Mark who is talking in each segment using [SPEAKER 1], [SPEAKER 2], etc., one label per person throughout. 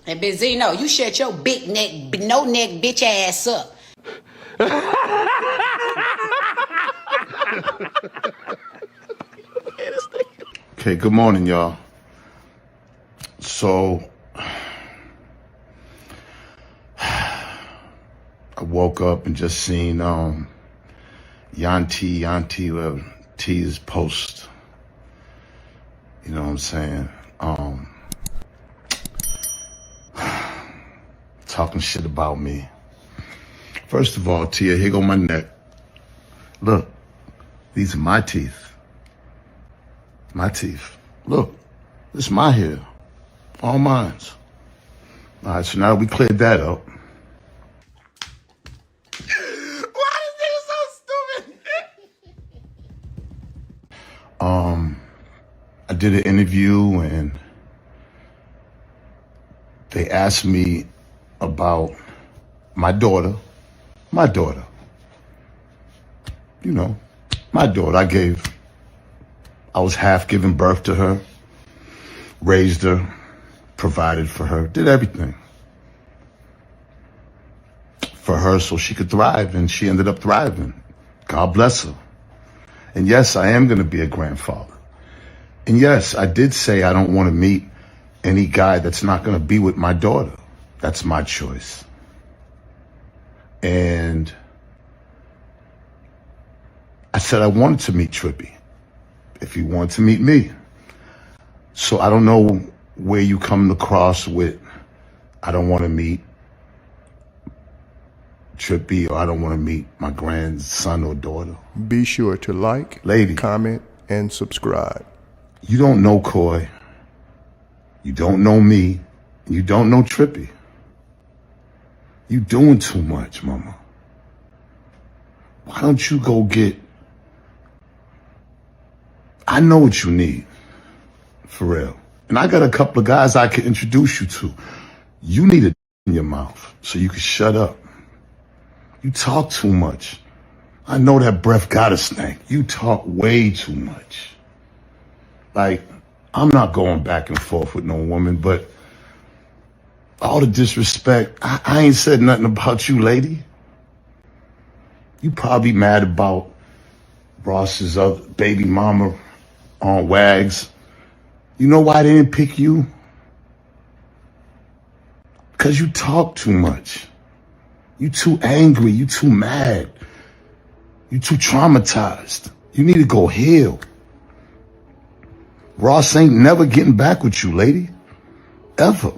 [SPEAKER 1] And Benzino, you shut your big neck, no neck bitch ass up.
[SPEAKER 2] Okay, good morning, y'all. So, I woke up and just seen Yanti, T's post. You know what I'm saying? Talking shit about me. First of all, Tia, here go my neck. Look, these are my teeth. My teeth. Look, this is my hair. All mine. All right, so now we cleared that up. Why is this so stupid? I did an interview and they asked me about my daughter. You know, my daughter. I was half giving birth to her, raised her, provided for her, did everything for her so she could thrive, and she ended up thriving. God bless her. And yes, I am going to be a grandfather. And yes, I did say I don't want to meet any guy that's not going to be with my daughter. That's my choice. And I said I wanted to meet Trippy if he wanted to meet me. So I don't know where you come across with I don't want to meet Trippy or I don't want to meet my grandson or daughter.
[SPEAKER 3] Be sure to like, comment, and subscribe.
[SPEAKER 2] You don't know Coy. You don't know me. You don't know Trippy. You doing too much, mama. Why don't you go get... I know what you need. For real. And I got a couple of guys I can introduce you to. You need a in your mouth so you can shut up. You talk too much. I know that breath gotta stink. You talk way too much. Like, I'm not going back and forth with no woman, but all the disrespect, I ain't said nothing about you, lady. You probably mad about Ross's other baby mama on Wags. You know why they didn't pick you? Because you talk too much. You too angry. You too mad. You too traumatized. You need to go heal. Ross ain't never getting back with you, lady. Ever.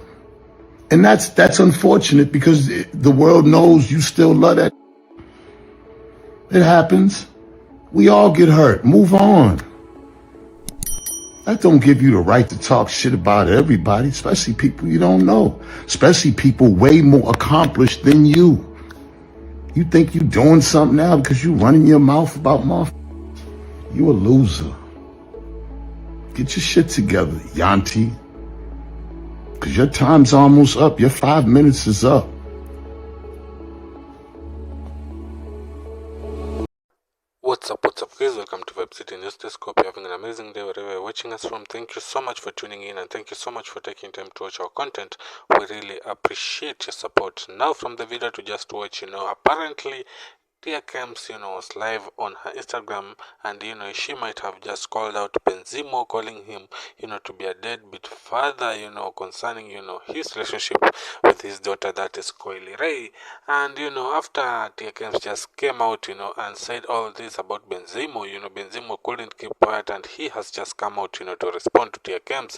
[SPEAKER 2] And that's unfortunate because the world knows you still love that. It happens. We all get hurt. Move on. That don't give you the right to talk shit about everybody, especially people you don't know, especially people way more accomplished than you. You think you doing something now because you running your mouth about motherfuckers? You a loser. Get your shit together, Yanti. Because your time's almost up. Your 5 minutes is up.
[SPEAKER 4] What's up guys, welcome to Vibe City News Desk. Hope you're having an amazing day wherever you're watching us from. Thank you so much for tuning in and thank you so much for taking time to watch our content. We really appreciate your support. Now from the video to just watch, apparently Tia Kemp, was live on her Instagram and, she might have just called out Benzino, calling him, to be a deadbeat father, concerning, his relationship with his daughter, that is Leray. And, after Tia Kemp just came out, and said all this about Benzino, Benzino couldn't keep quiet and he has just come out, to respond to Tia Kemp.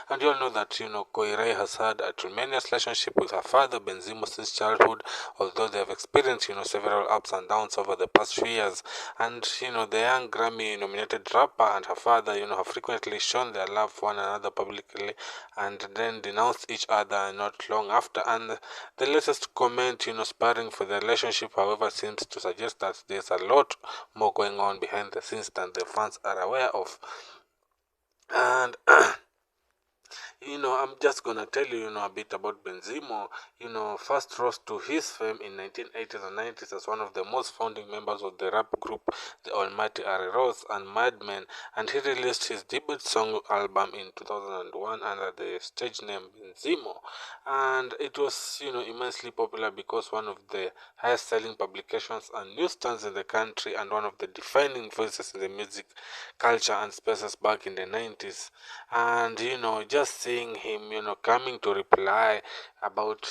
[SPEAKER 4] And you all know that, Leray has had a tremendous relationship with her father, Benzino, since childhood, although they have experienced, several ups and downs over the past few years. And the young Grammy nominated rapper and her father have frequently shown their love for one another publicly and then denounced each other not long after. And the latest comment sparring for the relationship, however, seems to suggest that there's a lot more going on behind the scenes than the fans are aware of. And I'm just gonna tell you, a bit about Benzimo. First rose to his fame in 1980s and 90s as one of the most founding members of the rap group The Almighty Rose and Madmen, and he released his debut song album in 2001 under the stage name Benzimo, and it was, immensely popular because one of the highest selling publications and newsstands in the country and one of the defining voices in the music culture and spaces back in the 90s. And just seeing him coming to reply about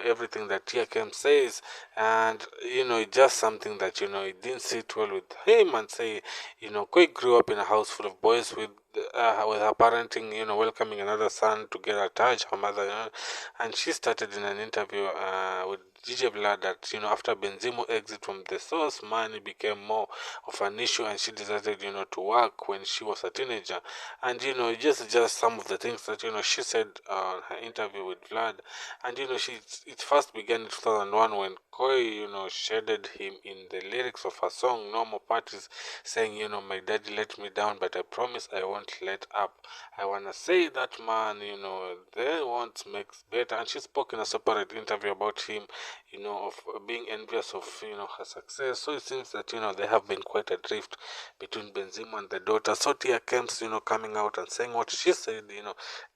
[SPEAKER 4] everything that Kemp says, and it's just something that it didn't sit well with him, and say Koi grew up in a house full of boys with her parenting, welcoming another son to get attached, her mother, and she started in an interview with DJ Vlad that, after Benzimo exit from the source, money became more of an issue, and she decided, to work when she was a teenager. And, just some of the things that, she said on her interview with Vlad. And, it first began in 2001 when Koi, shaded him in the lyrics of her song, No More Parties, saying, my daddy let me down, but I promise I won't let up. I wanna say that man, they won't make better. And she spoke in a separate interview about him, of being envious of, her success. So it seems that, there have been quite a drift between Benzimo and the daughter. So Tia Kemps, coming out and saying what she said,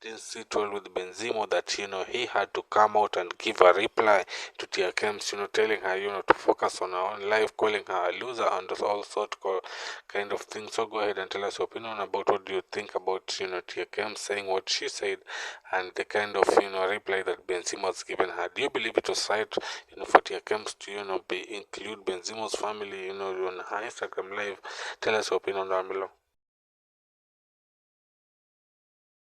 [SPEAKER 4] didn't sit well with Benzimo, that, he had to come out and give a reply to Tia Kemps, telling her, to focus on her own life, calling her a loser, and all sort of kind of things. So go ahead and tell us your opinion about what do you think about, Tia Kemps saying what she said and the kind of, reply that Benzimo has given her. Do you believe it was right, for Tia Kemps to, include Benzimo's family, on her Instagram live? Tell us your opinion down below.